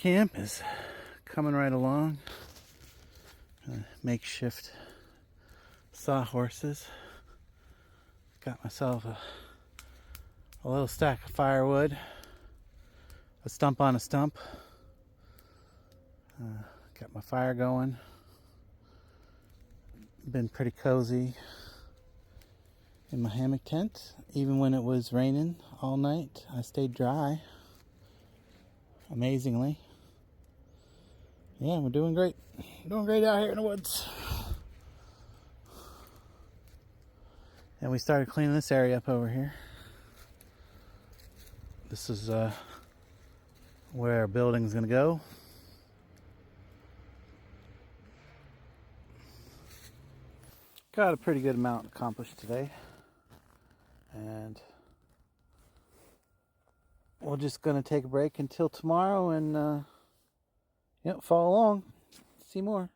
Camp is coming right along. Makeshift sawhorses. Got myself a little stack of firewood, a stump on a stump. Got my fire going. Been pretty cozy in my hammock tent. Even when it was raining all night, I stayed dry. Amazingly. Yeah, we're doing great. Doing great out here in the woods. And we started cleaning this area up over here. This is where our building's gonna go. Got a pretty good amount accomplished today. And we're just gonna take a break until tomorrow and follow along, see more.